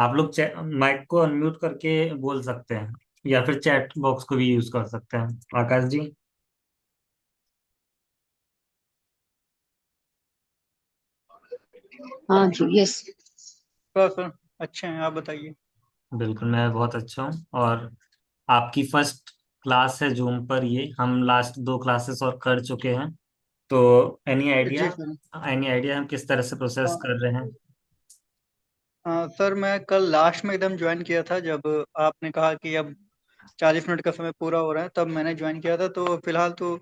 आप लोग माइक को अनम्यूट करके बोल सकते हैं या फिर चैट बॉक्स को भी यूज कर सकते हैं। आकाश जी। हाँ जी, यस। सर अच्छे हैं, आप बताइए। बिल्कुल, मैं बहुत अच्छा हूँ। और आपकी फर्स्ट क्लास है जूम पर। ये हम लास्ट दो क्लासेस और कर चुके हैं। तो एनी आइडिया, जी सर। एनी आइडिया हम किस तरह से प्रोसेस हाँ, कर रहे हैं? सर मैं कल लास्ट में एकदम ज्वाइन किया था जब आपने कहा कि अब 40 मिनट का समय पूरा हो रहा है, तब मैंने ज्वाइन किया था। तो फिलहाल तो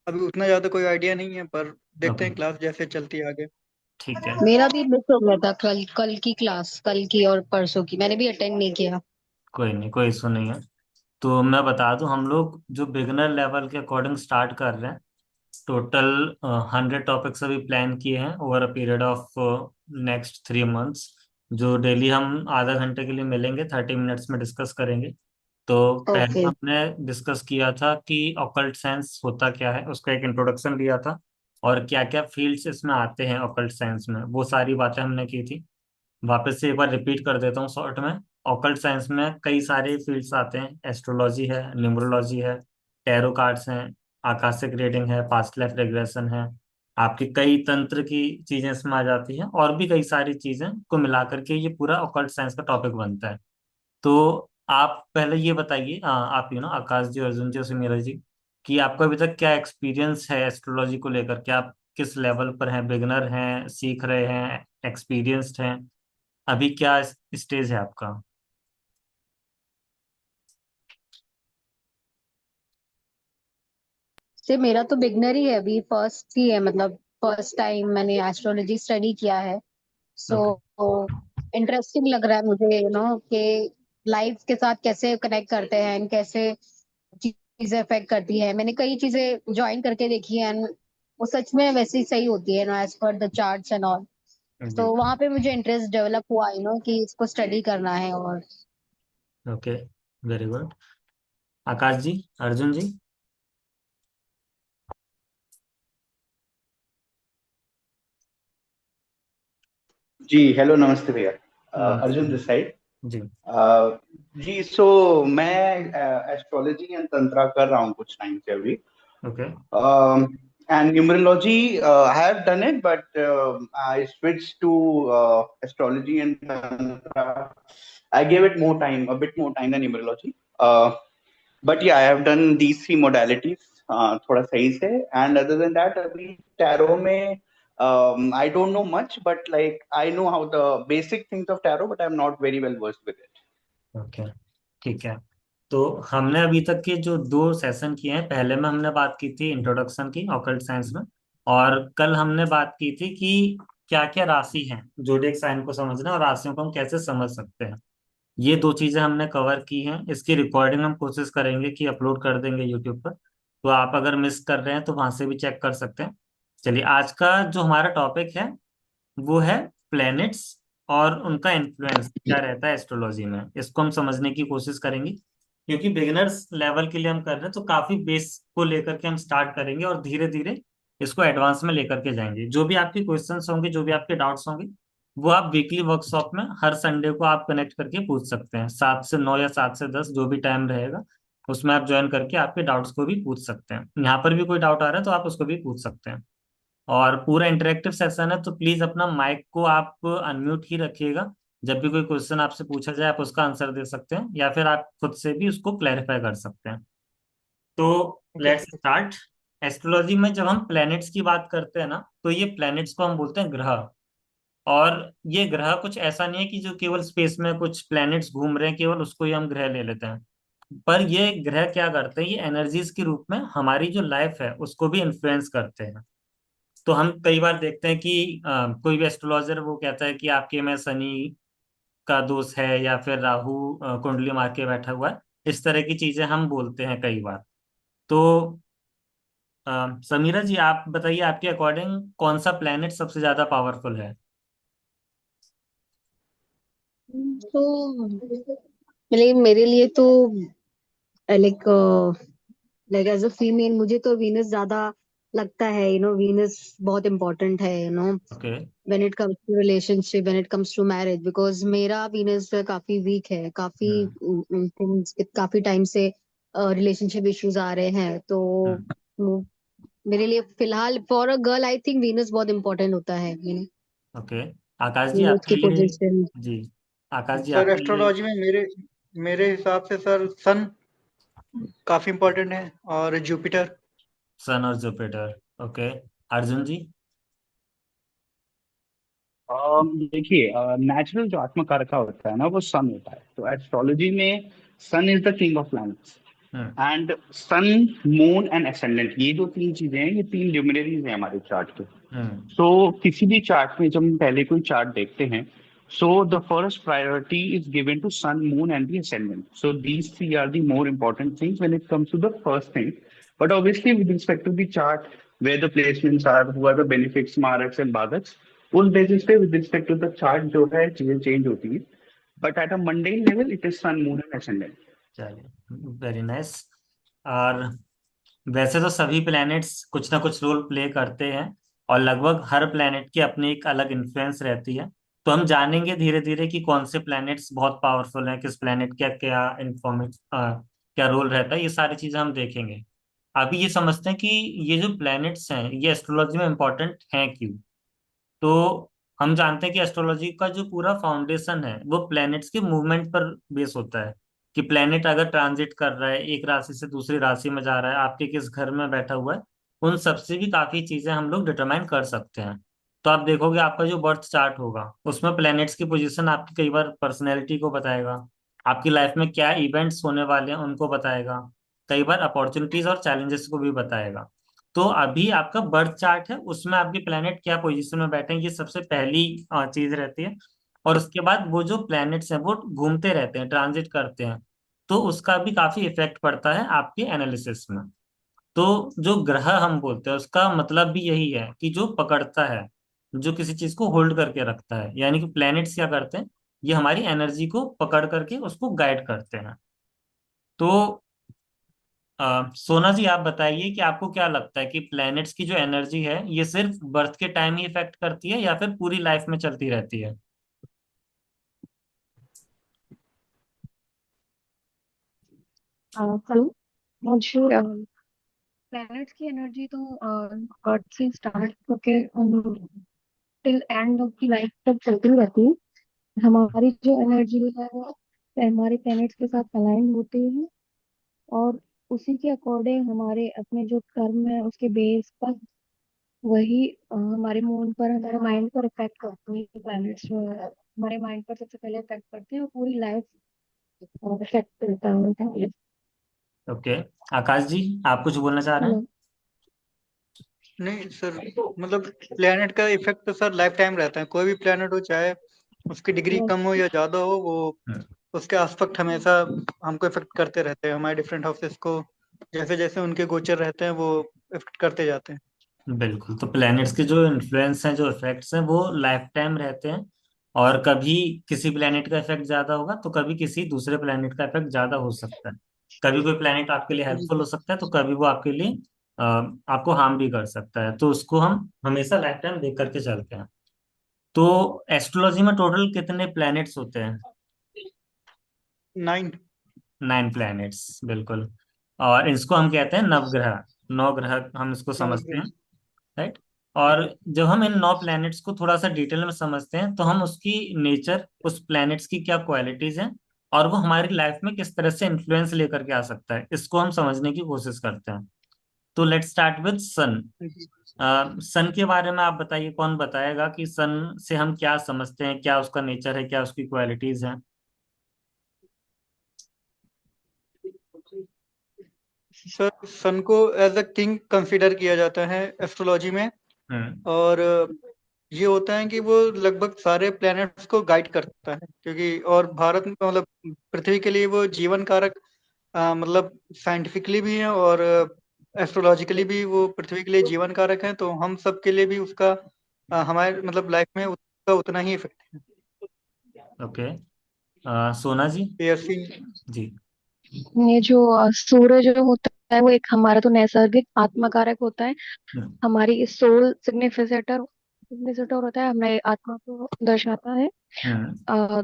अभी उतना ज़्यादा कोई आइडिया नहीं है, पर देखते ओके, हैं क्लास जैसे चलती है आगे। ठीक है। मेरा भी मिस हो गया था कल कल की क्लास, कल की और परसों की मैंने भी अटेंड नहीं किया। कोई नहीं, कोई इशू नहीं है। तो मैं बता दूं, हम लोग जो बिगनर लेवल के अकॉर्डिंग स्टार्ट कर रहे हैं। टोटल 100 टॉपिक्स अभी प्लान किए हैं over a period of next 3 months. जो डेली हम आधा घंटे के लिए मिलेंगे, 30 मिनट्स में डिस्कस करेंगे। तो पहले ओके। हमने डिस्कस किया था कि ऑकल्ट साइंस होता क्या है, उसका एक इंट्रोडक्शन लिया था। और क्या क्या फील्ड्स इसमें आते हैं ऑकल्ट साइंस में, वो सारी बातें हमने की थी। वापस से एक बार रिपीट कर देता हूँ शॉर्ट में। ऑकल्ट साइंस में कई सारे फील्ड्स आते हैं। एस्ट्रोलॉजी है, न्यूमरोलॉजी है, टैरो कार्ड्स हैं, आकाशिक रीडिंग है, पास्ट लाइफ रिग्रेशन है। आपकी कई तंत्र की चीजें इसमें आ जाती हैं, और भी कई सारी चीजें को मिला करके ये पूरा ऑकल्ट साइंस का टॉपिक बनता है। तो आप पहले ये बताइए, आप आकाश जी, अर्जुन जी और सुमीरा जी, कि आपका अभी तक क्या एक्सपीरियंस है एस्ट्रोलॉजी को लेकर के। आप किस लेवल पर हैं? बिगनर हैं, सीख रहे हैं, एक्सपीरियंस्ड हैं? अभी क्या स्टेज है आपका? से मेरा तो बिगनर ही है, अभी फर्स्ट ही है, मतलब फर्स्ट टाइम मैंने एस्ट्रोलॉजी स्टडी किया है। So okay. इंटरेस्टिंग लग रहा है मुझे, कि लाइफ के साथ कैसे कनेक्ट करते हैं, कैसे चीजें अफेक्ट करती है। मैंने कई चीजें ज्वाइन करके देखी है, वो सच में वैसी सही होती है ना, as per the charts and all. जी। तो वहां पे मुझे इंटरेस्ट डेवलप हुआ, कि इसको स्टडी करना है। और okay, very good. Akash ji, Arjun ji. जी हेलो, नमस्ते भैया। नमस्ते। Arjun this side. जी। जी सो मैं एस्ट्रोलॉजी एंड तंत्रा कर रहा हूँ कुछ टाइम से अभी। Okay. And numerology I have done it, but I switch to astrology and tantra. I gave it more time, a bit more time than numerology. But yeah, I have done these three modalities थोड़ा सही से. And other than that, अभी tarot में I don't know much, but like I know how the basic things of tarot, but I'm not very well versed with it. Okay, ठीक है। तो हमने अभी तक के जो दो सेशन किए हैं, पहले में हमने बात की थी इंट्रोडक्शन की ऑकल्ट साइंस में। और कल हमने बात की थी कि क्या क्या राशि हैं, जोडिएक साइन को समझना और राशियों को हम कैसे समझ सकते हैं। ये दो चीजें हमने कवर की हैं। इसकी रिकॉर्डिंग हम कोशिश करेंगे कि अपलोड कर देंगे यूट्यूब पर। तो आप अगर मिस कर रहे हैं तो वहां से भी चेक कर सकते हैं। चलिए, आज का जो हमारा टॉपिक है वो है प्लैनेट्स और उनका इन्फ्लुएंस क्या रहता है एस्ट्रोलॉजी में। इसको हम समझने की कोशिश करेंगे, क्योंकि बिगिनर्स लेवल के लिए हम कर रहे हैं। तो काफी बेस को लेकर के हम स्टार्ट करेंगे और धीरे धीरे इसको एडवांस में लेकर के जाएंगे। जो भी आपके क्वेश्चंस होंगे, जो भी आपके डाउट्स होंगे, वो आप वीकली वर्कशॉप में हर संडे को आप कनेक्ट करके पूछ सकते हैं। 7 से 9 या 7 से 10 जो भी टाइम रहेगा, उसमें आप ज्वाइन करके आपके डाउट्स को भी पूछ सकते हैं। यहाँ पर भी कोई डाउट आ रहा है तो आप उसको भी पूछ सकते हैं। और पूरा इंटरेक्टिव सेशन है, तो प्लीज अपना माइक को आप अनम्यूट ही रखिएगा। जब भी कोई क्वेश्चन आपसे पूछा जाए, आप उसका आंसर दे सकते हैं या फिर आप खुद से भी उसको क्लैरिफाई कर सकते हैं। तो okay let's sir. Start. Astrology में जब हम प्लैनेट्स की बात करते हैं ना, तो ये प्लैनेट्स को हम बोलते हैं ग्रह। और ये ग्रह कुछ ऐसा नहीं है कि जो केवल स्पेस में कुछ प्लैनेट्स घूम रहे हैं, केवल उसको ही हम ग्रह ले लेते हैं। पर ये ग्रह क्या करते हैं, ये एनर्जीज के रूप में हमारी जो लाइफ है उसको भी इन्फ्लुएंस करते हैं। तो हम कई बार देखते हैं कि कोई भी एस्ट्रोलॉजर वो कहता है कि आपके में शनि का दोष है, या फिर राहु कुंडली मार के बैठा हुआ है। इस तरह की चीजें हम बोलते हैं कई बार। तो समीरा जी, आप बताइए, आपके अकॉर्डिंग कौन सा प्लेनेट सबसे ज्यादा पावरफुल है? तो मतलब मेरे लिए तो like like as a female मुझे तो वीनस ज्यादा लगता है वीनस बहुत इम्पोर्टेंट है okay. When it comes to relationship, when it comes to marriage, because मेरा वीनस काफी वीक है, काफी हम्म। थिंग्स, काफी टाइम से रिलेशनशिप इश्यूज आ रहे हैं, तो हम्म। वो मेरे लिए फिलहाल for a girl I think Venus बहुत इम्पोर्टेंट होता है, ओके। आकाश जी वीनस आपके की लिए। पोजीशन। जी। आकाश जी सर आपके लिए। एस्ट्रोलॉजी में मेरे मेरे हिसाब से सर सन काफी इम्पोर्टेंट है, और जुपिटर। सन और जुपिटर। ओके। अर्जुन जी। देखिए, नेचुरल जो आत्मकारक होता है ना, वो सन होता है। तो एस्ट्रोलॉजी में sun is the king of planets. Hmm. And sun, moon and ascendant, ये जो तीन चीजें हैं, ये तीन ल्यूमिनरीज हैं हमारे चार्ट के। हम्म। सो किसी भी चार्ट में जब हम पहले कोई चार्ट देखते हैं, so the first priority is given to Sun, moon and the ascendant. So these three are the more important things when it comes to the first thing. But obviously with respect to the chart, where the placements are, who are the benefics, marks and badaks, उस basis पे with respect to the chart जो है चीजें change होती है। But at a mundane level it is Sun, moon and ascendant. चलिए, very nice. और वैसे तो सभी प्लैनेट्स कुछ ना कुछ रोल प्ले करते हैं, और लगभग हर प्लैनेट की अपनी एक अलग इन्फ्लुएंस रहती है। तो हम जानेंगे धीरे धीरे कि कौन से प्लैनेट्स बहुत पावरफुल हैं, किस प्लैनेट का क्या इन्फॉर्मेट क्या रोल रहता है, ये सारी चीजें हम देखेंगे। अभी ये समझते हैं कि ये जो प्लैनेट्स हैं ये एस्ट्रोलॉजी में इम्पोर्टेंट हैं क्यों। तो हम जानते हैं कि एस्ट्रोलॉजी का जो पूरा फाउंडेशन है वो प्लैनेट्स के मूवमेंट पर बेस होता है। कि प्लैनेट अगर ट्रांजिट कर रहा है, एक राशि से दूसरी राशि में जा रहा है, आपके किस घर में बैठा हुआ है, उन सबसे भी काफी चीजें हम लोग डिटरमाइन कर सकते हैं। तो आप देखोगे आपका जो बर्थ चार्ट होगा उसमें प्लैनेट्स की पोजीशन आपकी कई बार पर्सनैलिटी को बताएगा, आपकी लाइफ में क्या इवेंट्स होने वाले हैं उनको बताएगा, कई बार अपॉर्चुनिटीज और चैलेंजेस को भी बताएगा। तो अभी आपका बर्थ चार्ट है, उसमें आपके प्लेनेट क्या पोजीशन में बैठे हैं ये सबसे पहली चीज रहती है। और उसके बाद वो जो प्लैनेट्स हैं वो घूमते रहते हैं, ट्रांजिट करते हैं, तो उसका भी काफी इफेक्ट पड़ता है आपके एनालिसिस में। तो जो ग्रह हम बोलते हैं उसका मतलब भी यही है कि जो पकड़ता है, जो किसी चीज को होल्ड करके रखता है, यानी कि प्लैनेट्स क्या करते हैं, ये हमारी एनर्जी को पकड़ करके उसको गाइड करते हैं। तो सोना जी आप बताइए कि आपको क्या लगता है कि प्लैनेट्स की जो एनर्जी है ये सिर्फ बर्थ के टाइम ही इफेक्ट करती है या फिर पूरी लाइफ में चलती रहती है। हेलो। मुझे प्लैनेट्स की एनर्जी तो अर्थ से स्टार्ट होके टिल एंड ऑफ की लाइफ तक चलती रहती है। हमारी जो एनर्जी है वो हमारे प्लैनेट्स के साथ अलाइन होती है, और उसी के अकॉर्डिंग हमारे अपने जो कर्म है उसके बेस पर वही हमारे मूड पर, हमारे माइंड पर इफेक्ट करती है। प्लैनेट्स जो है हमारे माइंड पर सबसे पहले इफेक्ट करते हैं और पूरी लाइफ इफेक्ट करता है। ओके। आकाश जी आप कुछ बोलना चाह रहे हैं। हेलो। नहीं सर, मतलब प्लेनेट का इफेक्ट तो सर लाइफ टाइम रहता है। कोई भी प्लेनेट हो, चाहे उसकी डिग्री कम हो या ज्यादा हो, वो हम्म। उसके आस्पेक्ट हमेशा हमको इफेक्ट करते रहते हैं। हमारे डिफरेंट हाउसेस को जैसे जैसे उनके गोचर रहते हैं वो इफेक्ट करते जाते हैं। बिल्कुल, तो प्लैनेट्स के जो इन्फ्लुएंस हैं, जो इफेक्ट्स हैं, वो लाइफ टाइम रहते हैं। और कभी किसी प्लैनेट का इफेक्ट ज्यादा होगा तो कभी किसी दूसरे प्लैनेट का इफेक्ट ज्यादा हो सकता है। कभी कोई प्लैनेट आपके लिए जी। हेल्पफुल हो सकता है तो कभी वो आपके लिए आपको हार्म भी कर सकता है, तो उसको हम हमेशा लाइफ टाइम देख करके चलते हैं। तो एस्ट्रोलॉजी में टोटल कितने प्लैनेट्स होते हैं। 9। 9 प्लैनेट्स, बिल्कुल। और इसको हम कहते हैं नवग्रह। नौ ग्रह हम इसको समझते हैं। राइट। और जब हम इन 9 प्लैनेट्स को थोड़ा सा डिटेल में समझते हैं तो हम उसकी नेचर, उस प्लैनेट्स की क्या क्वालिटीज हैं, और वो हमारी लाइफ में किस तरह से इन्फ्लुएंस लेकर के आ सकता है, इसको हम समझने की कोशिश करते हैं। तो लेट्स स्टार्ट विद सन। सन के बारे में आप बताइए, कौन बताएगा कि सन से हम क्या समझते हैं, क्या उसका नेचर है, क्या उसकी क्वालिटीज हैं। सर सन को एज अ किंग कंसिडर किया जाता है एस्ट्रोलॉजी में। हम्म। और ये होता है कि वो लगभग सारे प्लैनेट्स को गाइड करता है, क्योंकि और भारत में मतलब पृथ्वी के लिए वो जीवन कारक, मतलब साइंटिफिकली भी है और एस्ट्रोलॉजिकली भी वो पृथ्वी के लिए जीवन कारक है। तो हम सब के लिए भी उसका हमारे मतलब लाइफ में उसका उतना ही इफेक्ट है। ओके। सोना जी। पियर्सिंग। जी। ये जो सूरज होता है वो एक हमारा तो नैसर्गिक आत्मा कारक होता है। हम्म। हमारी सोल सिग्निफिकेटर सिग्निफिकेटर होता है, हमारे आत्मा को दर्शाता है। हम्म। अ,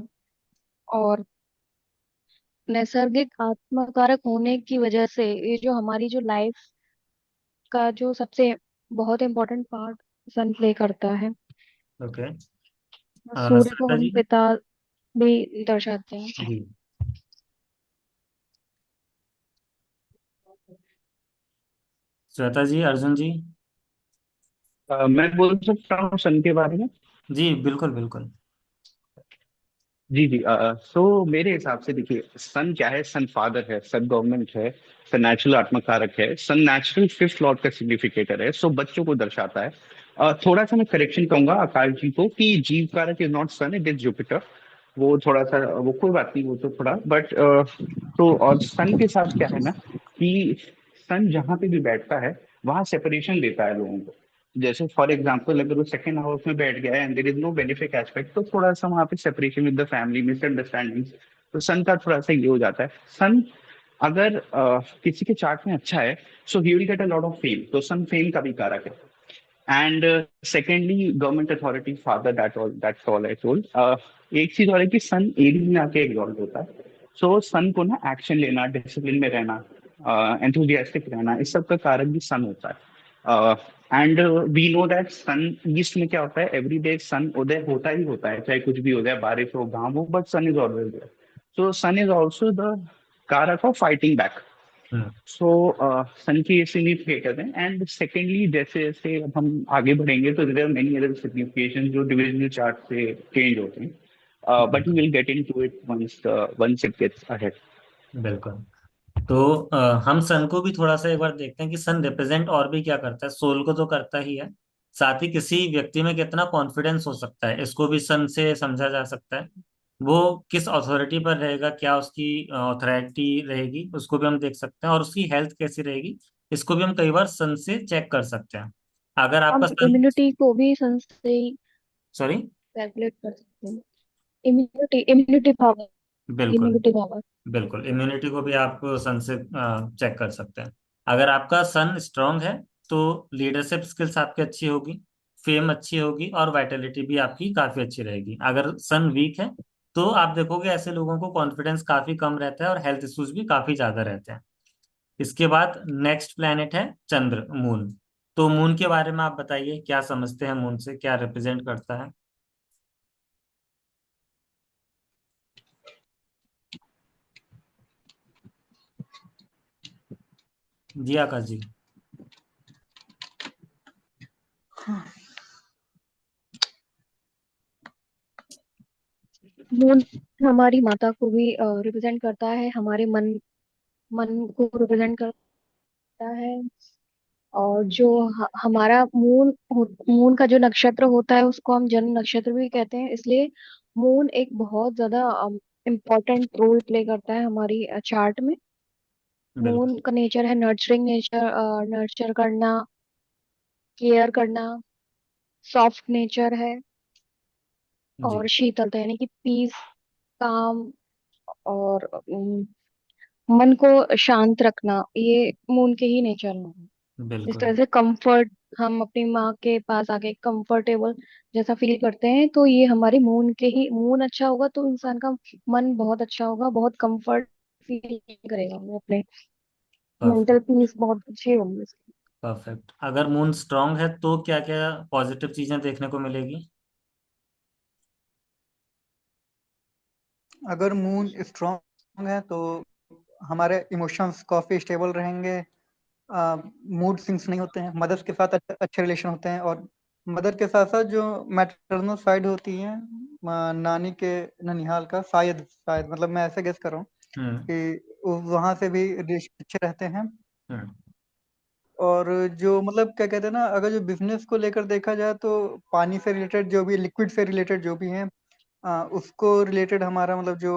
और नैसर्गिक आत्मा कारक होने की वजह से ये जो हमारी जो लाइफ का जो सबसे बहुत इम्पोर्टेंट पार्ट सन प्ले करता है। ओके। सूर्य को श्वेता हम जी। पिता भी दर्शाते हैं। जी। श्वेता जी, अर्जुन जी। मैं बोल सकता हूँ सन के बारे में। जी बिल्कुल बिल्कुल। जी जी। सो मेरे हिसाब से देखिए, सन क्या है? सन फादर है, सन गवर्नमेंट है, सन नेचुरल आत्मकारक है, सन नेचुरल फिफ्थ लॉर्ड का सिग्निफिकेटर है, सो बच्चों को दर्शाता है। थोड़ा सा मैं करेक्शन कहूंगा आकाश जी को कि jeev karak is not Sun, it is Jupiter. वो थोड़ा सा, वो कोई बात नहीं, वो तो थोड़ा बट तो और सन के साथ क्या है ना कि सन जहां पे भी बैठता है वहां सेपरेशन देता है लोगों को। जैसे फॉर एग्जाम्पल अगर वो सेकंड हाउस में बैठ गया and there is no benefic aspect, तो थोड़ा सा वहां पे separation with the family, misunderstanding. तो सन का थोड़ा सा ये हो जाता है। सन अगर किसी के चार्ट में अच्छा है, so he will get a lot of fame, तो सन फेम का भी कारक है। And secondly government authority father, that's all I told. एक चीज और है कि सन एरीज में आके एग्जॉल्ट होता है। सो सन को ना एक्शन लेना, डिसिप्लिन में रहना, एंथुजियास्टिक रहना, इस सब का कारक भी सन होता है। And we know that sun east में क्या होता है, एवरी डे सन उदय होता ही होता है, चाहे कुछ भी हो जाए, बारिश हो, घाम हो, but sun is always there. So sun is also the कारक of fighting back. Hmm. So sun की ये सिग्निफिकेटर है। एंड सेकेंडली जैसे जैसे अब हम आगे बढ़ेंगे तो there are many other signification जो डिविजनल चार्ट से चेंज होते हैं, बट वी बिल्कुल will get into it once it gets ahead. बिल्कुल। तो हम सन को भी थोड़ा सा एक बार देखते हैं कि सन रिप्रेजेंट और भी क्या करता है। सोल को तो करता ही है, साथ ही किसी व्यक्ति में कितना कॉन्फिडेंस हो सकता है इसको भी सन से समझा जा सकता है। वो किस अथॉरिटी पर रहेगा, क्या उसकी अथॉरिटी रहेगी, उसको भी हम देख सकते हैं। और उसकी हेल्थ कैसी रहेगी, इसको भी हम कई बार सन से चेक कर सकते हैं। अगर आपका हम सन, इम्यूनिटी को भी सन से ही सॉरी, कैलकुलेट कर सकते हैं। इम्यूनिटी इम्यूनिटी पावर बिल्कुल इम्यूनिटी पावर बिल्कुल, इम्यूनिटी को भी आप सन से चेक कर सकते हैं। अगर आपका सन स्ट्रांग है तो लीडरशिप स्किल्स आपकी अच्छी होगी, फेम अच्छी होगी, और वाइटलिटी भी आपकी काफी अच्छी रहेगी। अगर सन वीक है तो आप देखोगे ऐसे लोगों को कॉन्फिडेंस काफी कम रहता है और हेल्थ इश्यूज भी काफी ज्यादा रहते हैं। इसके बाद नेक्स्ट प्लेनेट है चंद्र, मून। तो मून के बारे में आप बताइए, क्या समझते हैं मून से, क्या रिप्रेजेंट करता है। जी आकाश जी। मून हमारी माता को भी रिप्रेजेंट करता है, हमारे मन मन को रिप्रेजेंट करता है। और जो हमारा मून का जो नक्षत्र होता है उसको हम जन्म नक्षत्र भी कहते हैं, इसलिए मून एक बहुत ज्यादा इम्पोर्टेंट रोल प्ले करता है हमारी चार्ट में। बिल्कुल। मून का नेचर है नर्चरिंग नेचर, नर्चर करना, केयर करना, सॉफ्ट नेचर है। जी और शीतलता यानी कि पीस, काम, और मन को शांत रखना, ये मून के ही नेचर में है। जिस बिल्कुल। तरह से कंफर्ट, हम अपनी माँ के पास आके कंफर्टेबल जैसा फील करते हैं, तो ये हमारे मून के ही, मून अच्छा होगा तो इंसान का मन बहुत अच्छा होगा, बहुत कंफर्ट फील करेगा वो अपने, परफेक्ट। मेंटल पीस बहुत अच्छी होगी उसकी। परफेक्ट। अगर मून स्ट्रांग है तो क्या क्या पॉजिटिव चीजें देखने को मिलेगी। अगर मून स्ट्रांग है तो हमारे इमोशंस काफी स्टेबल रहेंगे, मूड स्विंग्स नहीं होते हैं, मदर के साथ अच्छे रिलेशन होते हैं। और मदर के साथ साथ जो मैटरनल साइड होती है, नानी के ननिहाल का, शायद शायद मतलब मैं ऐसे गेस कर रहा हूँ हम्म। कि वहां से भी रिलेशन अच्छे रहते हैं। हम्म। और जो मतलब क्या कहते हैं ना, अगर जो बिजनेस को लेकर देखा जाए तो पानी से रिलेटेड जो भी, लिक्विड से रिलेटेड जो भी है, उसको रिलेटेड हमारा मतलब जो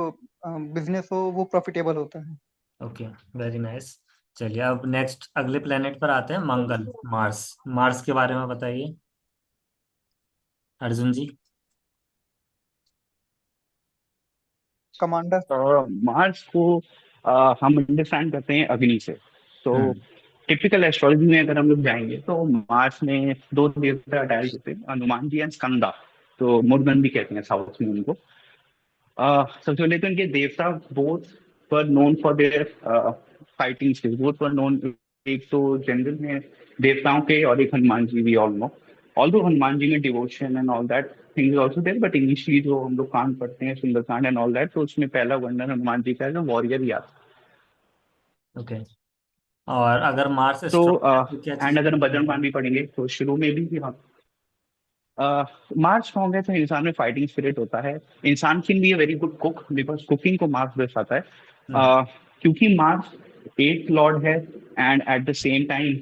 बिजनेस हो वो प्रॉफिटेबल होता है। Okay, very nice. चलिए अब नेक्स्ट अगले प्लेनेट पर आते हैं, मंगल, मार्स। मार्स के बारे में बताइए अर्जुन जी। कमांडर। मार्स को हम अंडरस्टैंड करते हैं अग्नि से। सो हम्म। टिपिकल एस्ट्रोलॉजी में अगर हम लोग जाएंगे तो मार्स में दो देवता अटैच होते हैं, हनुमान जी एंड स्कंदा। तो मुर्गन भी कहते हैं साउथ में उनको। सबसे पहले तो इनके देवता both were known for their fighting skills, both were known. एक तो जनरल में देवताओं के, और एक Hanuman ji, we all know. Although Hanuman ji में devotion and all that thing is also there, but initially जो हम लोग कांड पढ़ते हैं, सुंदरकांड एंड ऑल दैट, तो उसमें पहला वर्णन हनुमान जी का है जो वॉरियर ही आता ओके। और अगर मार्स है। तो स्ट्रॉन्ग है तो क्या एंड चीजें अगर हम होती बजरंग हैं? बाण भी पढ़ेंगे तो शुरू में भी हम मार्स स्ट्रॉन्ग है तो इंसान में फाइटिंग स्पिरिट होता है। इंसान can be a very good cook, because cooking को मार्स दर्शाता है। हम्म। क्योंकि मार्स एट लॉर्ड है, and at the same time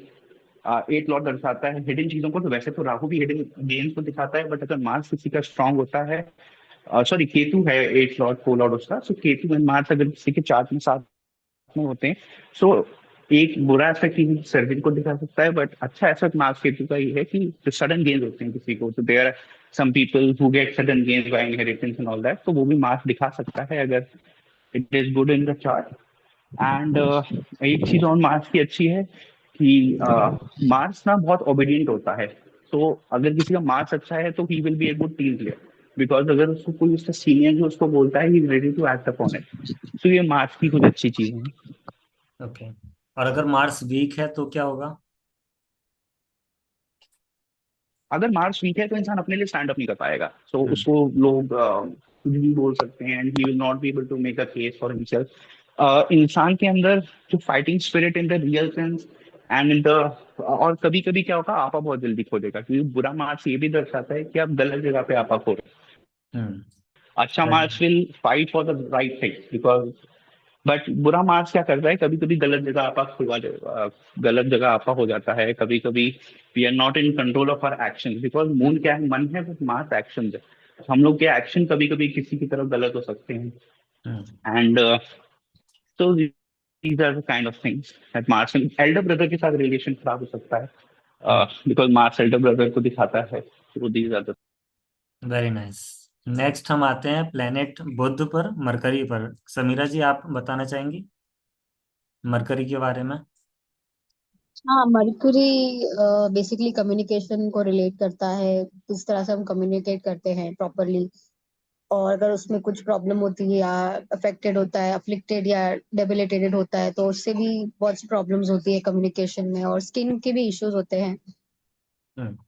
eight lord दर्शाता है हिडन चीजों को। तो वैसे तो राहु भी हिडन गेम्स को दिखाता है, बट अगर मार्स किसी का स्ट्रांग होता है, सॉरी केतु है एट लॉर्ड, फोर लॉर्ड उसका, सो केतु एंड मार्स अगर किसी के चार्ट में साथ में होते हैं, सो एक बुरा एस्पेक्ट सर्जन को दिखा सकता है, बट अच्छा एस्पेक्ट मार्स केतु का ये है कि जो सडन गेन्स होते हैं किसी को, तो there are some people who get sudden gains by inheritance and all that, तो वो भी मार्स दिखा सकता है अगर it is good in the chart. And एक चीज और मार्स की अच्छी है कि मार्स ना बहुत ओबीडियंट होता है। तो अगर किसी का मार्स अच्छा है तो he will be a good team player, because अगर उसको कोई उसका सीनियर जो उसको बोलता है, he is ready to act upon it. तो ये मार्स की कुछ अच्छी चीजें हैं। ओके। और अगर मार्स वीक है तो क्या होगा? अगर मार्स वीक है तो इंसान अपने लिए स्टैंड अप नहीं कर पाएगा, तो हम्म। उसको लोग कुछ भी बोल सकते हैं, and he will not be able to make a case for himself. इंसान के अंदर जो fighting spirit in the real sense and in the, और कभी कभी क्या होगा, आपा बहुत जल्दी खो देगा, क्योंकि बुरा मार्क्स ये भी दर्शाता है कि आप गलत जगह पे आपा खो रहे हम्म। हो। अच्छा Very marks will fight for the right thing, because, but बुरा मार्क्स क्या करता है, कभी कभी गलत जगह आपा गलत जगह आपा हो जाता है कभी कभी। We are not in control of our action, because moon क्या है, मन है, बट मार्स एक्शन है। हम लोग के एक्शन कभी कभी किसी की तरफ गलत हो सकते हैं। Hmm. And so these are the kind of things that Mars, elder brother के साथ रिलेशन खराब हो सकता है, बिकॉज मार्स एल्डर ब्रदर को दिखाता है। So these are the. Very nice. Next हम आते हैं प्लेनेट बुध पर, मरकरी पर। समीरा जी आप बताना चाहेंगी मरकरी के बारे में? हाँ, मर्क्यूरी बेसिकली कम्युनिकेशन को रिलेट करता है, किस तरह से हम कम्युनिकेट करते हैं प्रॉपरली। और अगर उसमें कुछ प्रॉब्लम होती है या अफेक्टेड होता है, अफ्लिक्टेड या डेबिलिटेटेड होता है, तो उससे भी बहुत सी प्रॉब्लम्स होती है कम्युनिकेशन में, और स्किन के भी इश्यूज होते हैं, हम्म। स्किन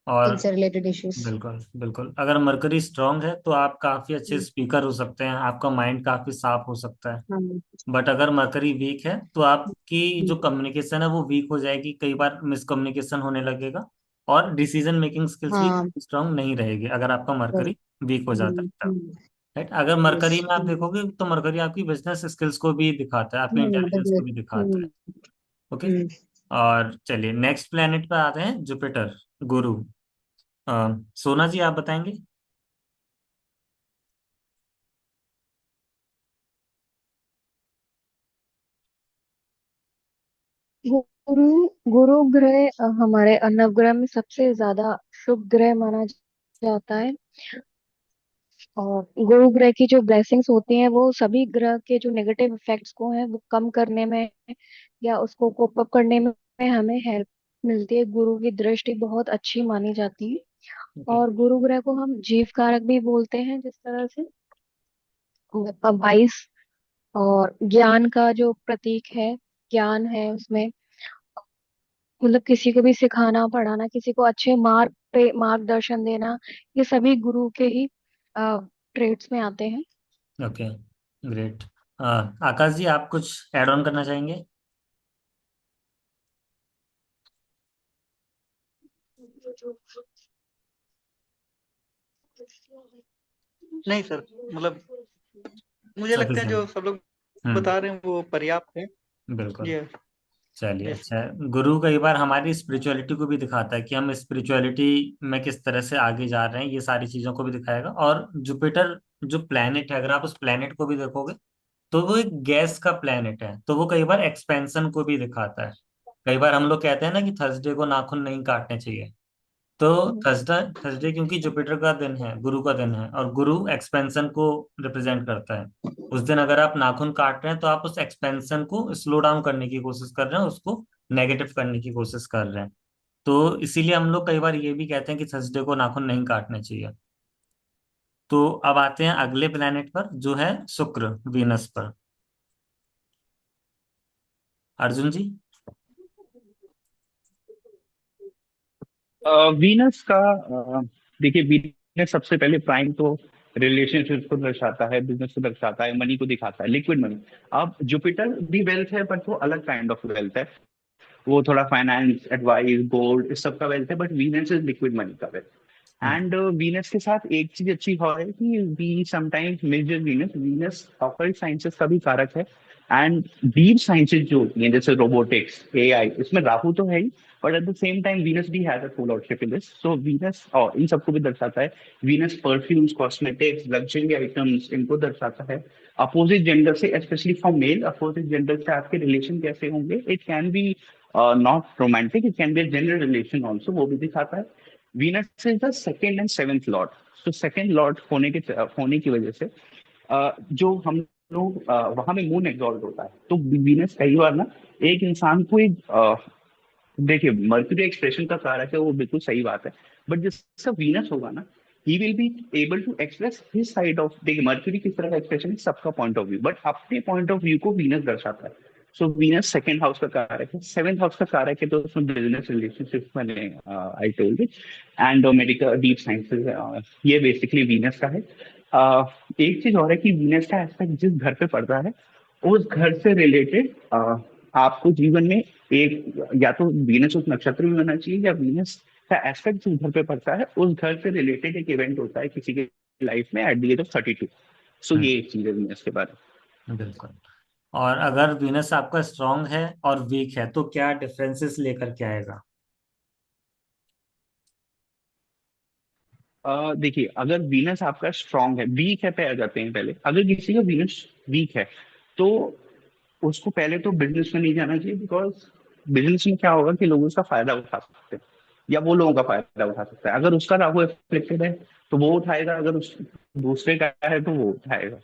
और से रिलेटेड इश्यूज। बिल्कुल बिल्कुल, अगर मरकरी स्ट्रांग है तो आप काफी अच्छे स्पीकर हो सकते हैं, आपका माइंड काफी साफ हो सकता है। हाँ। बट अगर मरकरी वीक है तो आपकी जो कम्युनिकेशन है वो वीक हो जाएगी, कई बार मिसकम्युनिकेशन होने लगेगा, और डिसीजन मेकिंग स्किल्स भी हाँ। स्ट्रांग नहीं रहेगी अगर आपका मरकरी वीक हो जाता है तब। हम्म। राइट। अगर मरकरी यस। में आप देखोगे तो मरकरी आपकी बिजनेस स्किल्स को भी दिखाता है, आपके इंटेलिजेंस को बिजनेस। भी दिखाता है। हम्म। ओके। हम्म। और चलिए नेक्स्ट प्लेनेट पे आते हैं, जुपिटर, गुरु। सोना जी आप बताएंगे? गुरु गुरु ग्रह हमारे नवग्रह में सबसे ज्यादा शुभ ग्रह माना जाता है। और गुरु ग्रह की जो ब्लेसिंग्स होती हैं वो सभी ग्रह के जो नेगेटिव इफेक्ट्स को है वो कम करने में या उसको कोप अप करने में हमें हेल्प मिलती है। गुरु की दृष्टि बहुत अच्छी मानी जाती है। ओके। और गुरु ग्रह को हम जीव कारक भी बोलते हैं, जिस तरह से 22 और ज्ञान का जो प्रतीक है, ज्ञान है उसमें, मतलब किसी को भी सिखाना पढ़ाना, किसी को अच्छे मार्ग पे मार्गदर्शन देना, ये सभी गुरु के ही ट्रेड्स में आते हैं। ओके। ग्रेट। आकाश जी आप कुछ ऐड ऑन करना चाहेंगे? नहीं सर, मतलब मुझे लगता है सफिशिएंट। जो सब लोग हम्म। बता रहे हैं वो पर्याप्त है। बिल्कुल। ये चलिए ये अच्छा है। गुरु कई बार हमारी स्पिरिचुअलिटी को भी दिखाता है कि हम स्पिरिचुअलिटी में किस तरह से आगे जा रहे हैं, ये सारी चीजों को भी दिखाएगा। और जुपिटर जो प्लेनेट है, अगर आप उस प्लेनेट को भी देखोगे तो वो एक गैस का प्लेनेट है, तो वो कई बार एक्सपेंशन को भी दिखाता है। कई बार हम लोग कहते हैं ना कि थर्सडे को नाखून नहीं काटने चाहिए, तो थर्सडे थर्सडे क्योंकि जुपिटर का दिन है, गुरु का दिन है, और गुरु एक्सपेंशन को रिप्रेजेंट करता है। उस दिन अगर आप नाखून काट रहे हैं तो आप उस एक्सपेंशन को स्लो डाउन करने की कोशिश कर रहे हैं, उसको नेगेटिव करने की कोशिश कर रहे हैं। तो इसीलिए हम लोग कई बार ये भी कहते हैं कि थर्सडे को नाखून नहीं काटने चाहिए। तो अब आते हैं अगले प्लेनेट पर जो है शुक्र, वीनस पर। अर्जुन जी। वीनस का देखिए, वीनस सबसे पहले प्राइम तो रिलेशनशिप को दर्शाता है, बिजनेस को दर्शाता है, मनी को दिखाता है, लिक्विड मनी। अब जुपिटर भी वेल्थ है, बट वो अलग काइंड ऑफ वेल्थ है। वो थोड़ा फाइनेंस, एडवाइस, गोल्ड, इस सब का वेल्थ है, but Venus is liquid money का वेल्थ। हम्म। एंड वीनस के साथ एक चीज अच्छी है कि we sometimes measure Venus, Venus occult sciences का भी कारक है। एंड डीप साइंसेस जो होती हैं जैसे रोबोटिक्स, एआई, इसमें राहु तो है ही, but at the same time Venus भी has a full lordship in this. So Venus और इन सबको भी दर्शाता है। Venus perfumes, cosmetics, luxury items, इनको दर्शाता है। अपोजिट जेंडर से, specially for male, opposite gender से आपके रिलेशन कैसे होंगे, it can be not romantic, it can be general relation also, वो भी दिखाता है। Venus is the second and seventh lord. तो सेकेंड लॉर्ड होने की वजह से जो हम लोग वहां में मून एग्जॉल्ट होता है, तो वीनस कई बार ना एक इंसान को एक देखिए, मर्क्यूरी एक्सप्रेशन का कारक है, वो बिल्कुल सही बात है। बट जिसका वीनस होगा ना, he will be able to express his side of, देखिए मर्क्यूरी किस तरह का एक्सप्रेशन है, सबका पॉइंट ऑफ व्यू, बट अपने पॉइंट ऑफ व्यू को वीनस दर्शाता है। सो वीनस सेकंड हाउस का कारक है, सेवेंथ हाउस का कारक है, तो उसमें बिजनेस रिलेशनशिप मैंने I told it, and medical, deep sciences, ये बेसिकली वीनस का है। एक चीज और है कि वीनस का एस्पेक्ट जिस घर पे पड़ता है, उस घर से रिलेटेड आपको जीवन में एक, या तो वीनस उस नक्षत्र में होना चाहिए, या वीनस का एस्पेक्ट जिस घर पे पड़ता है उस घर से रिलेटेड एक इवेंट होता है किसी के लाइफ में एट द एज ऑफ 32। सो हम्म। ये एक चीज है वीनस के बारे बिल्कुल। और अगर वीनस आपका स्ट्रांग है और वीक है तो क्या डिफरेंसेस लेकर के आएगा? में। देखिए, अगर वीनस आपका स्ट्रांग है, वीक है पे आ जाते हैं पहले। अगर किसी का वीनस वीक है, तो उसको पहले तो बिजनेस में नहीं जाना चाहिए, बिकॉज बिजनेस में क्या होगा कि लोग उसका फायदा उठा सकते हैं, या वो लोगों का फायदा उठा सकता है। अगर उसका राहु एफ्लिक्टेड है तो वो उठाएगा, अगर उस दूसरे का है तो वो उठाएगा।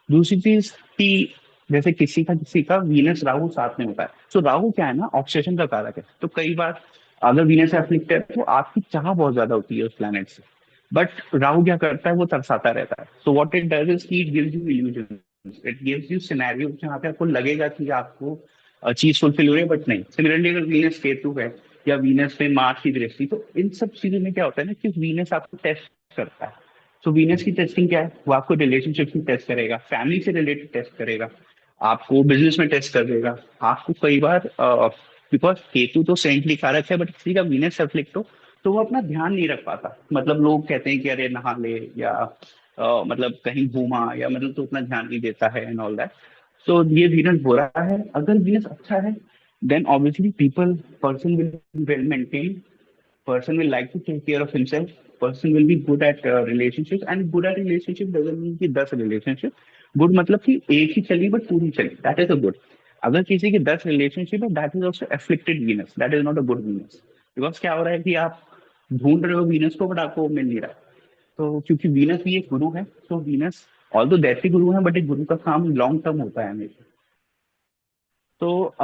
दूसरी चीज कि जैसे किसी का वीनस राहु साथ में होता है, तो राहु क्या है ना, ऑब्सेशन का कारक है। तो कई बार अगर वीनस एफ्लिक्टेड है तो आपकी चाह बहुत ज्यादा होती है उस प्लेनेट से, बट राहु क्या करता है, वो तरसाता रहता है। So what it does is कि it gives you illusion, it gives you scenario जहाँ पे आपको लगेगा कि आपको चीज फुलफिल हो रही है, बट नहीं। सिमिलरली अगर वीनस केतु है, या वीनस पे मार्स की दृष्टि, तो इन सब चीजों में क्या होता है ना कि वीनस आपको टेस्ट करता है। तो वीनस की टेस्टिंग क्या है, वो आपको रिलेशनशिप की टेस्ट करेगा, फैमिली से रिलेटेड टेस्ट करेगा, आपको बिजनेस में टेस्ट कर देगा। आपको कई बार, बिकॉज केतु तो सेंटली कारक है, बट किसी का वीनस एफ्लिक्ट हो तो वो अपना ध्यान नहीं रख पाता। मतलब लोग कहते हैं कि अरे नहा ले, या मतलब कहीं घूमा, या मतलब तो उतना ध्यान नहीं देता है एंड ऑल दैट। तो ये वीनस बुरा है। अगर वीनस अच्छा है, then obviously people, person will well maintain, person will like to take care of himself, person will be good at relationship, and good at relationship doesn't mean कि 10 relationship, good मतलब कि एक ही चली बट पूरी चली, that is a good। अगर किसी की 10 रिलेशनशिप है, that is also afflicted Venus, that is not a good Venus। Because क्या हो रहा है कि आप ढूंढ रहे हो वीनस को, बट आपको मिल नहीं रहा। तो क्योंकि वीनस भी एक गुरु है, तो वीनस ऑल दो दैती गुरु है, बट एक गुरु का काम लॉन्ग टर्म होता है हमेशा। तो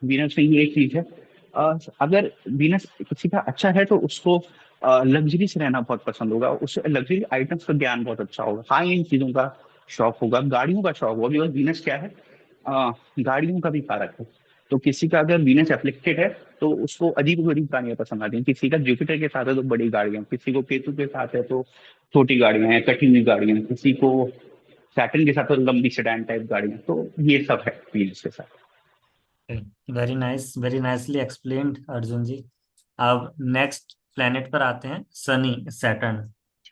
वीनस में ये एक चीज है। अगर वीनस किसी का अच्छा है तो उसको लग्जरी से रहना बहुत पसंद होगा, उसे लग्जरी आइटम्स का ज्ञान बहुत अच्छा होगा, हाई एंड चीजों का शौक होगा, गाड़ियों का शौक होगा। बिकॉज वीनस क्या है, गाड़ियों का भी कारक है। तो किसी का अगर वीनस एफ्लिक्टेड है तो उसको अजीब गरीब गाड़ियां पसंद आती हैं। किसी का जुपिटर के साथ है तो बड़ी गाड़ियां, किसी को केतु के साथ है तो छोटी गाड़ियां हैं, कटी हुई गाड़ियां, किसी को सैटर्न के साथ तो लंबी सेडान टाइप गाड़ियां। तो ये सब है वीनस के साथ। Very nice, very nicely explained Arjun ji. अब नेक्स्ट प्लेनेट पर आते हैं, सनी, सैटर्न।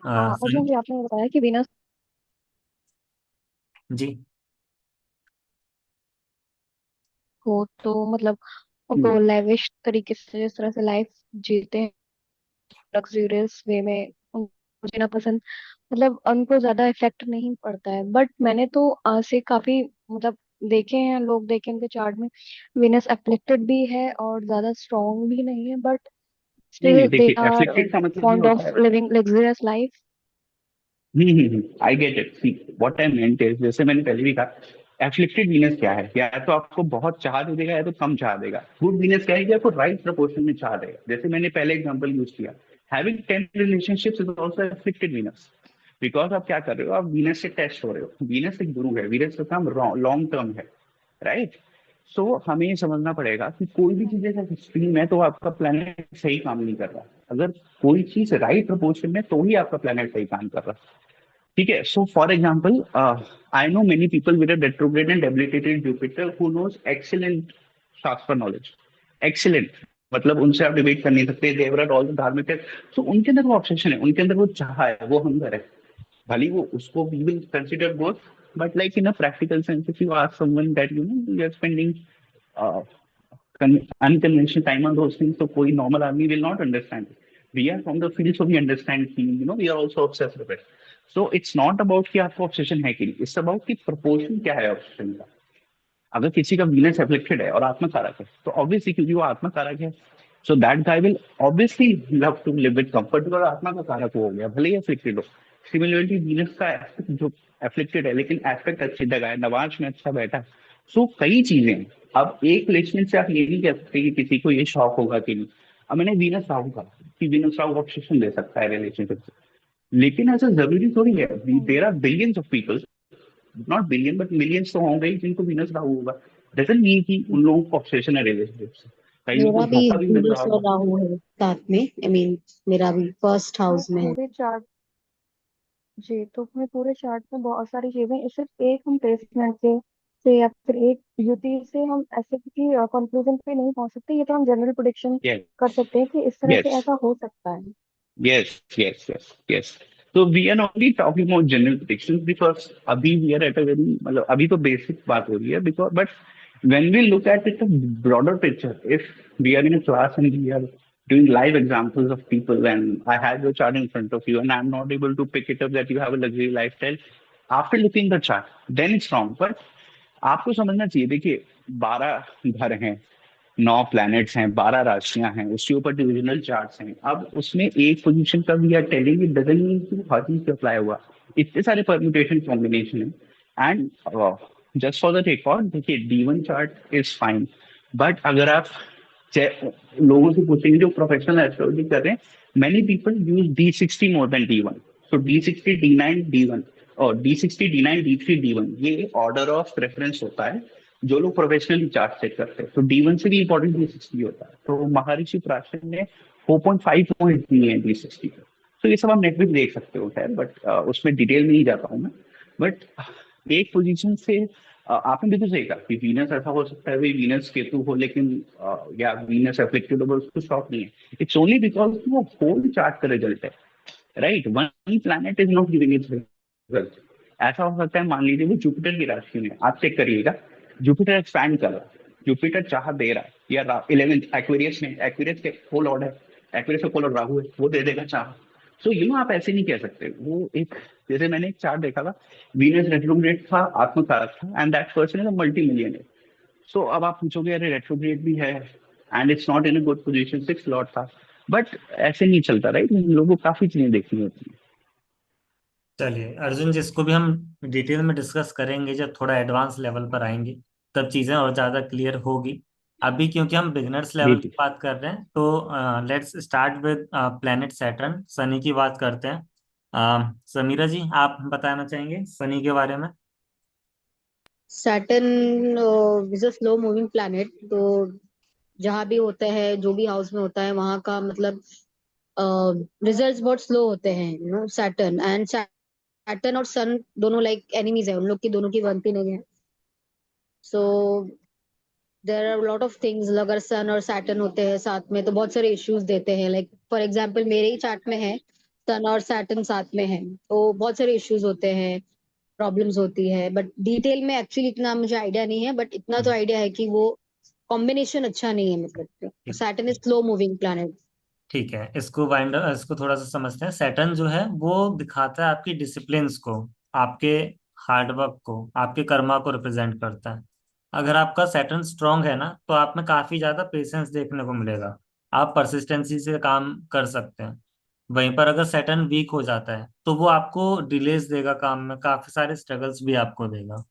हाँ अर्जुन सनी जी, आपने बताया कि वीनस जी। को तो मतलब हम्म। वो लेविश तरीके से जिस तरह से लाइफ जीते हैं, लग्जरियस वे में, उनको जीना पसंद, मतलब उनको ज्यादा इफेक्ट नहीं पड़ता है। बट मैंने तो से काफी मतलब देखे हैं, लोग देखे उनके चार्ट में वीनस एफ्लिक्टेड भी है और ज्यादा स्ट्रॉन्ग भी नहीं है, बट नहीं स्टिल नहीं, दे देखिए आर एफ्लिक्टेड का मतलब ये फॉन्ड होता ऑफ है। Living luxurious life. I get it. See what I meant is, जैसे मैंने पहले भी कहा, एफ्लिक्टेड वीनस क्या है, या तो आपको बहुत चाह दे देगा या तो कम चाह देगा। गुड वीनस क्या है कि आपको राइट प्रोपोर्शन में चाह देगा। जैसे मैंने पहले एग्जांपल यूज किया, having 10 relationships is also afflicted Venus. Because आप क्या कर रहे हो, आप वीनस से टेस्ट हो रहे हो। वीनस एक गुरु है, वीनस का काम लॉन्ग टर्म है, राइट। सो हमें ये समझना पड़ेगा कि कोई भी चीज अगर एक्सट्रीम है तो आपका प्लेनेट सही काम नहीं कर रहा। अगर कोई चीज राइट प्रोपोर्शन में तो ही आपका प्लेनेट सही काम कर रहा है। ठीक है। So for example, I know many people with retrograde and debilitated Jupiter who knows excellent shastra knowledge. Excellent, मतलब उनसे आप डिबेट कर नहीं सकते, देवराट ऑल द धार्मिक है। तो उनके अंदर वो ऑब्सेशन है, उनके अंदर वो चाह है, वो हंगर है। भले वो उसको we will consider both, but like in a practical sense if you ask someone that you know you are spending unconventional time on those things, so koi normal army will not understand it. We are from the field, so we understand things, you know, we are also obsessed with it. So it's not about कि आपको obsession है कि नहीं, it's about कि proportion क्या है obsession का। अगर किसी का वीनस एफ्लिक्टेड है और आत्मा कारक है, तो ऑब्वियसली क्योंकि वो आत्मा कारक है, so that guy will obviously love to live with comfort, और आत्मा का कारक वो हो गया, भले ही एफ्लिक्टेड हो। सिमिलरली वीनस का एस्पेक्ट जो एफ्लिक्टेड है लेकिन एस्पेक्ट अच्छी जगह है, नवाज में अच्छा बैठा है। सो कई चीजें हैं। अब एक प्लेसमेंट से आप ये नहीं कह सकते कि किसी को ये शौक होगा कि नहीं। अब मैंने वीनस राहु कहा कि वीनस राहु ऑब्सेशन दे सकता है रिलेशनशिप से, लेकिन ऐसा जरूरी थोड़ी है। There are billions of people, not billion but millions तो होंगे ही जिनको वीनस राहु होगा। डजंट मीन कि उन लोगों को ऑब्सेशन है रिलेशनशिप से। कई लोगों मेरा को भी धोखा भी मिल रहा वीनस और होगा। राहु है साथ में, आई मीन मेरा भी फर्स्ट हमें हाउस में है। पूरे चार्ट जी, तो हमें पूरे चार्ट में बहुत सारी चीजें, सिर्फ एक हम प्लेसमेंट से या फिर एक युति से हम ऐसे किसी कंक्लूजन पे नहीं पहुंच सकते। ये तो हम जनरल प्रिडिक्शन यस, कर सकते हैं कि इस तरह से यस, ऐसा हो सकता है। Yes, yes, yes, yes. तो we are only talking about general predictions because अभी we are at a very, मतलब अभी तो बेसिक बात हो रही है because, but when we look at it a broader picture, if we are in a class and we are doing live examples of people and I have your chart in front of you and I'm not able to pick it up that you have a luxury lifestyle after looking the chart, then it's wrong. But आपको समझना चाहिए, देखिए 12 घर हैं, 9 planets हैं, 12 राशियां हैं, उसके ऊपर डिविजनल चार्ट्स हैं। अब उसमें एक पोजीशन का we are telling it doesn't mean कि हर चीज पे अप्लाई हुआ। इतने सारे परम्यूटेशन कॉम्बिनेशन है। And just for the record, देखिए D1 chart is fine, but अगर आप लोगों से पूछेंगे जो प्रोफेशनल एस्ट्रोलॉजी कर रहे हैं, many people use D60 more than D1। सो D60, D9, D1, और D60, D9, D3, D1, ये ऑर्डर ऑफ प्रेफरेंस होता है जो लोग प्रोफेशनली चार्ट सेट करते हैं। तो D1 से भी इंपॉर्टेंट D60 होता है। तो महर्षि प्राचीन ने 4.5 पॉइंट दिए हैं D60 को। तो ये सब आप नेट पे देख सकते हो, खैर, बट उसमें डिटेल में नहीं जाता हूँ मैं। बट एक पोजीशन से आपने बिल्कुल सही कहा कि वीनस ऐसा हो सकता है, भाई वीनस केतु हो लेकिन या वीनस एफ्लिक्टेड हो, उसको शॉक नहीं है। इट्स ओनली बिकॉज वो होल चार्ट का रिजल्ट है, right. One planet is not giving it's result. ऐसा हो सकता है, मान लीजिए वो जुपिटर की राशि में, आप चेक करिएगा, जुपिटर एक्सपैंड कर रहा है, जुपिटर चाह दे रहा है, या 11th एक्वेरियस में, एक्वेरियस के फुल लॉर्ड है, एक्वेरियस का फुल लॉर्ड राहु है, वो दे देगा चाह। सो यू नो आप ऐसे नहीं कह सकते। वो एक, जैसे मैंने एक चार्ट देखा था, वीनस रेट्रोग्रेड था, आत्मकारक था, and that person is a multi millionaire. So अब आप पूछोगे अरे रेट्रोग्रेड भी है and it's not in a good position, 6 lord था, बट ऐसे नहीं चलता, राइट। लोगों को काफी चीजें देखनी होती है। चलिए अर्जुन, जिसको भी हम डिटेल में डिस्कस करेंगे जब थोड़ा एडवांस लेवल पर आएंगे, तब चीज़ें और ज़्यादा क्लियर होगी। अभी क्योंकि हम बिगनर्स जी लेवल जी। की बात कर रहे हैं, तो let's start with planet Saturn, Shani की बात करते हैं। समीरा जी, आप बताना चाहेंगे शनि के बारे में? Saturn is a slow moving planet, तो जहाँ भी होता है, जो भी हाउस में होता है, वहाँ का मतलब रिजल्ट्स बहुत स्लो होते हैं, यू नो। सैटर्न और सन दोनों लाइक एनिमीज है, उन लोग की दोनों की बनती नहीं है। So there are lot of things, अगर सन और सैटर्न होते हैं साथ में तो बहुत सारे इश्यूज देते हैं। लाइक फॉर एग्जांपल मेरे ही चार्ट में है, सन और सैटर्न साथ में है, तो बहुत सारे इश्यूज होते हैं, प्रॉब्लम्स होती है। बट डिटेल में एक्चुअली इतना मुझे आइडिया नहीं है, बट इतना तो आइडिया है कि वो कॉम्बिनेशन अच्छा नहीं है, मतलब Saturn is slow moving planet. ठीक है, इसको थोड़ा सा समझते हैं। सैटर्न जो है वो दिखाता है आपकी डिसिप्लिन्स को, आपके हार्डवर्क को, आपके कर्मा को रिप्रेजेंट करता है। अगर आपका सैटर्न स्ट्रांग है ना, तो आप में काफी ज्यादा पेशेंस देखने को मिलेगा, आप परसिस्टेंसी से काम कर सकते हैं। वहीं पर अगर सैटर्न वीक हो जाता है तो वो आपको डिलेस देगा काम में, काफी सारे स्ट्रगल्स भी आपको देगा।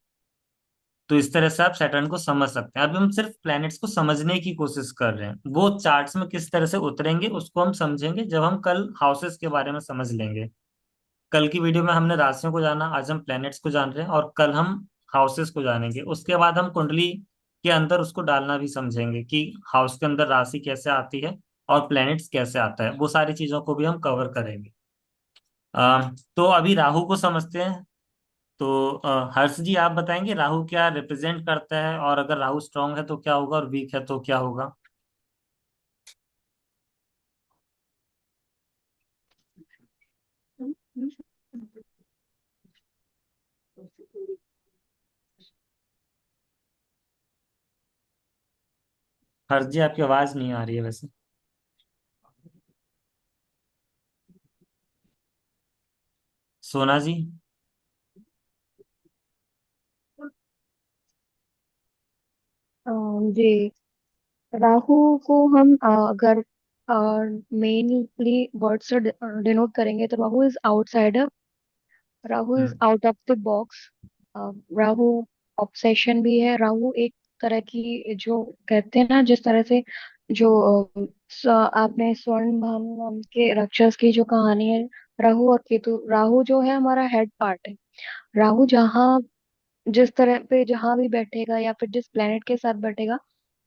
तो इस तरह से आप सैटर्न को समझ सकते हैं। अभी हम सिर्फ प्लैनेट्स को समझने की कोशिश कर रहे हैं, वो चार्ट्स में किस तरह से उतरेंगे उसको हम समझेंगे जब हम कल हाउसेस के बारे में समझ लेंगे। कल की वीडियो में हमने राशियों को जाना, आज हम प्लैनेट्स को जान रहे हैं, और कल हम हाउसेस को जानेंगे। उसके बाद हम कुंडली के अंदर उसको डालना भी समझेंगे कि हाउस के अंदर राशि कैसे आती है और प्लैनेट्स कैसे आता है, वो सारी चीजों को भी हम कवर करेंगे। तो अभी राहु को समझते हैं। तो हर्ष जी आप बताएंगे राहु क्या रिप्रेजेंट करता है, और अगर राहु स्ट्रांग है तो क्या होगा और वीक है तो क्या होगा। हर्ष जी आपकी आवाज नहीं आ रही है वैसे। सोना जी। जी, राहु को हम अगर मेनली वर्ड से डिनोट करेंगे तो Rahu is outsider, Rahu is hmm. Out of the box. Rahu obsession भी है। राहु एक तरह की, जो कहते हैं ना, जिस तरह से जो आपने स्वर्ण भानु नाम के राक्षस की जो कहानी है, राहु और केतु, राहु जो है हमारा हेड पार्ट है। राहु जहाँ जिस तरह पे जहां भी बैठेगा या फिर जिस प्लेनेट के साथ बैठेगा,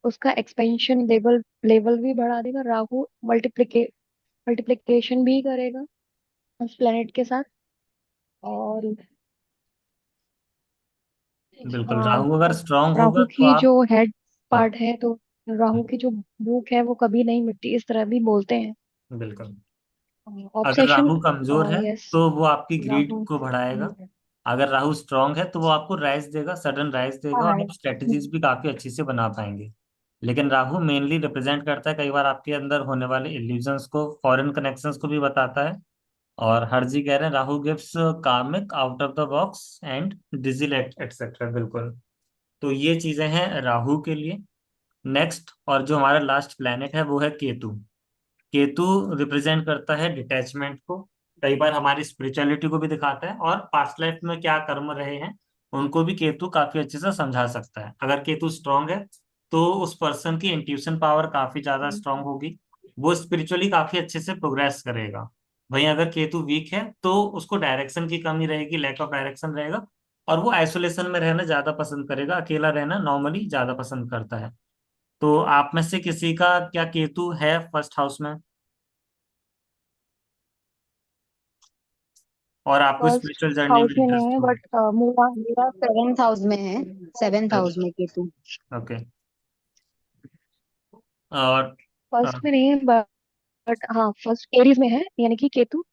उसका एक्सपेंशन लेवल लेवल भी बढ़ा देगा। राहु मल्टीप्लिकेशन भी करेगा उस प्लेनेट के साथ। और बिल्कुल, हाँ, राहु अगर स्ट्रांग होगा राहु तो की आप। जो हेड हाँ। पार्ट है, तो राहु की जो भूख है वो कभी नहीं मिटती, इस तरह भी बोलते हैं। बिल्कुल। अगर ऑब्सेशन। राहु कमजोर है यस। तो वो आपकी ग्रीड राहु। को बढ़ाएगा। अगर राहु स्ट्रांग है तो वो आपको राइज देगा, सडन राइज देगा, और हाँ। आप स्ट्रेटजीज भी काफी अच्छी से बना पाएंगे। लेकिन राहु मेनली रिप्रेजेंट करता है कई बार आपके अंदर होने वाले इल्यूजन्स को, फॉरेन कनेक्शंस को भी बताता है। और हरजी कह रहे हैं Rahu gives karmic, out of the box and डिजिलेट एटसेट्रा। बिल्कुल। तो ये चीजें हैं राहु के लिए। नेक्स्ट और जो हमारा लास्ट प्लेनेट है वो है केतु। केतु रिप्रेजेंट करता है डिटैचमेंट को, कई बार हमारी स्पिरिचुअलिटी को भी दिखाता है, और पास्ट लाइफ में क्या कर्म रहे हैं उनको भी केतु काफी अच्छे से समझा सकता है। अगर केतु स्ट्रांग है तो उस पर्सन की इंट्यूशन पावर काफी ज्यादा स्ट्रांग होगी, वो स्पिरिचुअली काफी अच्छे से प्रोग्रेस करेगा। वहीं अगर केतु वीक है तो उसको डायरेक्शन की कमी रहेगी, लैक ऑफ डायरेक्शन रहेगा, और वो आइसोलेशन में रहना ज्यादा पसंद करेगा, अकेला रहना नॉर्मली ज्यादा पसंद करता है। तो आप में से किसी का क्या केतु है फर्स्ट हाउस में, और आपको फर्स्ट स्पिरिचुअल जर्नी में हाउस में नहीं इंटरेस्ट है, हो। बट मूला। मेरा सेवेंथ हाउस में है। सेवेंथ हाउस में केतु। ओके। और अ, फर्स्ट में नहीं है, बट हाँ, फर्स्ट एरीज में है, यानी कि केतु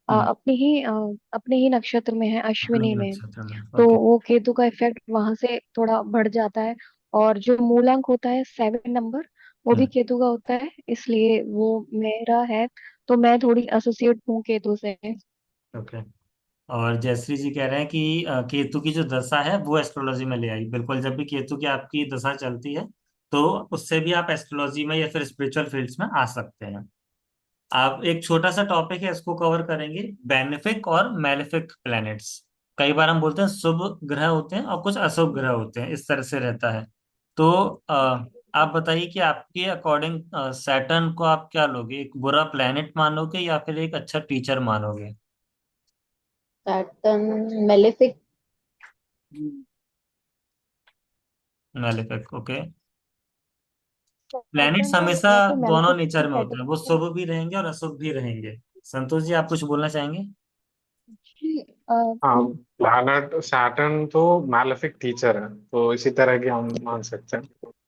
हम्म, अपने ही नक्षत्र में है, अपने ही अश्विनी में। नक्षत्र में। तो ओके। वो केतु का इफेक्ट वहां से थोड़ा बढ़ जाता है। और जो मूलांक होता है 7 नंबर, वो भी हम्म। केतु का होता है, इसलिए वो मेरा है। तो मैं थोड़ी एसोसिएट हूँ केतु से। ओके। और जयश्री जी कह रहे हैं कि केतु की जो दशा है वो एस्ट्रोलॉजी में ले आई। बिल्कुल, जब भी केतु की आपकी दशा चलती है तो उससे भी आप एस्ट्रोलॉजी में या फिर स्पिरिचुअल फील्ड्स में आ सकते हैं। आप एक छोटा सा टॉपिक है इसको कवर करेंगे, बेनिफिक और मैलेफिक प्लैनेट्स। कई बार हम बोलते हैं शुभ ग्रह होते हैं और कुछ अशुभ ग्रह होते हैं, इस तरह से रहता है। तो आप बताइए कि आपके अकॉर्डिंग सैटर्न को आप क्या लोगे, एक बुरा प्लैनेट मानोगे या फिर एक अच्छा टीचर मानोगे। Saturn malefic. Malefic, okay. Planets Saturn तो हमेशा वैसे दोनों मेलेफिक नेचर में होते हैं, वो कैटेगरी शुभ भी रहेंगे और अशुभ भी रहेंगे। संतोष जी आप कुछ बोलना चाहेंगे। है। हाँ, प्लैनेट सैटर्न तो मैलेफिक टीचर है, तो इसी तरह की हम मान सकते हैं।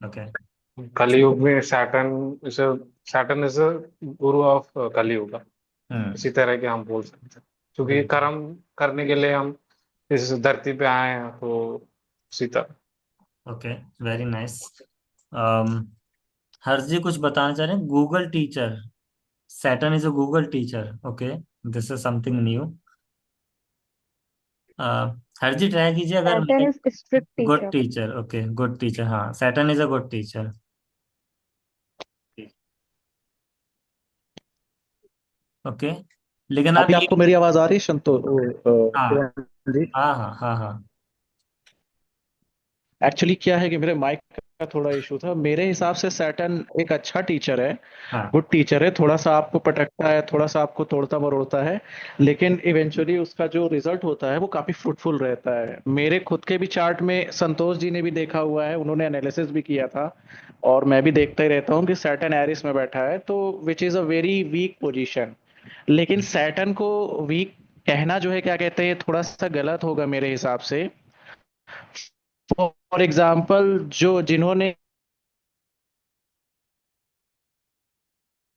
ओके। कलयुग में सैटर्न इज गुरु ऑफ कलयुग, हम्म। इसी तरह के हम बोल सकते हैं, क्योंकि बिल्कुल। कर्म करने के लिए हम इस धरती पे आए हैं, तो उसी तरह। Okay, very nice. Harsh ji कुछ बताना चाह रहे हैं, Google teacher, Saturn is a Google teacher. Okay, this is something new. Harsh ji try कीजिए अगर सैटर्न मैं। Is strict good teacher. Teacher, okay, good teacher, हाँ Saturn is a good teacher. Okay. लेकिन आप अभी ये, आपको मेरी आवाज आ रही है हाँ शिवांश जी? हाँ हाँ हाँ हाँ। एक्चुअली क्या है कि मेरे माइक का थोड़ा इशू था। मेरे हिसाब से सैटर्न एक अच्छा टीचर है, हाँ गुड टीचर है। थोड़ा सा आपको पटकता है, थोड़ा सा आपको तोड़ता मरोड़ता है, लेकिन इवेंचुअली उसका जो रिजल्ट होता है वो काफी फ्रूटफुल रहता है। मेरे खुद के भी चार्ट में संतोष जी ने भी देखा हुआ है, उन्होंने एनालिसिस भी किया था, और मैं भी देखता ही रहता हूँ कि सैटर्न एरिस में बैठा है, तो which is a very weak position. लेकिन सैटर्न को वीक कहना जो है, क्या कहते हैं, थोड़ा सा गलत होगा मेरे हिसाब से। फॉर एग्जाम्पल, जो जिन्होंने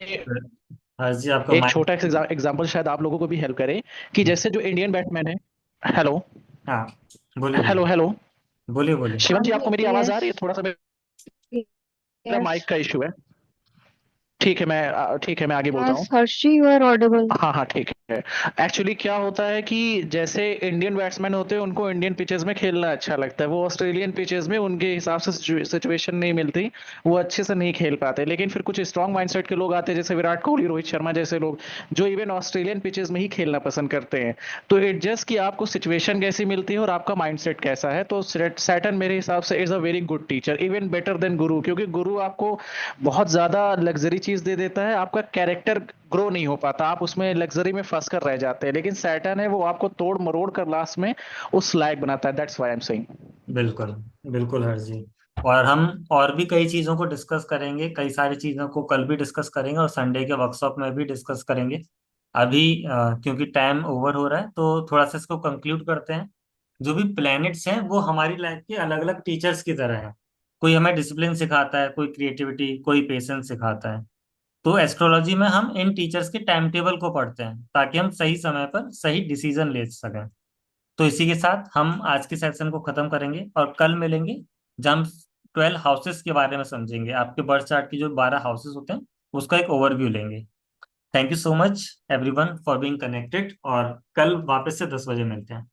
हर्ष जी आपका एक माइक। छोटा एग्जाम्पल शायद आप लोगों को भी हेल्प करे, कि जैसे जो इंडियन बैट्समैन है। हेलो, हाँ बोलिए हेलो, बोलिए। हेलो। बोलिए बोलिए। शिवन हाँ जी, जी। आपको मेरी आवाज आ यस, रही है? थोड़ा सा मेरा यस, माइक का इशू है। ठीक है, मैं आगे बोलता हूँ। यस, हर्षी, यू आर ऑडिबल। हाँ हाँ, ठीक है। एक्चुअली क्या होता है कि जैसे इंडियन बैट्समैन होते हैं, उनको इंडियन पिचेस में खेलना अच्छा लगता है। वो ऑस्ट्रेलियन पिचेस में उनके हिसाब से सिचुएशन नहीं मिलती, वो अच्छे से नहीं खेल पाते। लेकिन फिर कुछ स्ट्रांग माइंडसेट के लोग आते हैं, जैसे विराट कोहली, रोहित शर्मा जैसे लोग, जो इवन ऑस्ट्रेलियन पिचेस में ही खेलना पसंद करते हैं। तो इट जस्ट कि आपको सिचुएशन कैसी मिलती है और आपका माइंडसेट कैसा है। तो सैटर्न मेरे हिसाब से is a very good teacher, even better than गुरु, क्योंकि गुरु आपको बहुत ज्यादा लग्जरी चीज दे देता है, आपका कैरेक्टर ग्रो नहीं हो पाता, आप उसमें लग्जरी में फंस कर रह जाते हैं। लेकिन सैटर्न है, वो आपको तोड़ मरोड़ कर लास्ट में उस लायक बनाता है। That's why I am saying. बिल्कुल बिल्कुल हर्ष जी। और हम और भी कई चीज़ों को डिस्कस करेंगे, कई सारी चीज़ों को कल भी डिस्कस करेंगे और संडे के वर्कशॉप में भी डिस्कस करेंगे। अभी क्योंकि टाइम ओवर हो रहा है तो थोड़ा सा इसको कंक्लूड करते हैं। जो भी प्लैनेट्स हैं वो हमारी लाइफ के अलग अलग टीचर्स की तरह हैं। कोई हमें डिसिप्लिन सिखाता है, कोई क्रिएटिविटी, कोई पेशेंस सिखाता है। तो एस्ट्रोलॉजी में हम इन टीचर्स के टाइम टेबल को पढ़ते हैं ताकि हम सही समय पर सही डिसीजन ले सकें। तो इसी के साथ हम आज के सेशन को खत्म करेंगे और कल मिलेंगे, जब हम 12 हाउसेस के बारे में समझेंगे। आपके बर्थ चार्ट की जो 12 हाउसेस होते हैं उसका एक ओवरव्यू लेंगे। Thank you so much everyone for being connected, और कल वापस से 10 बजे मिलते हैं।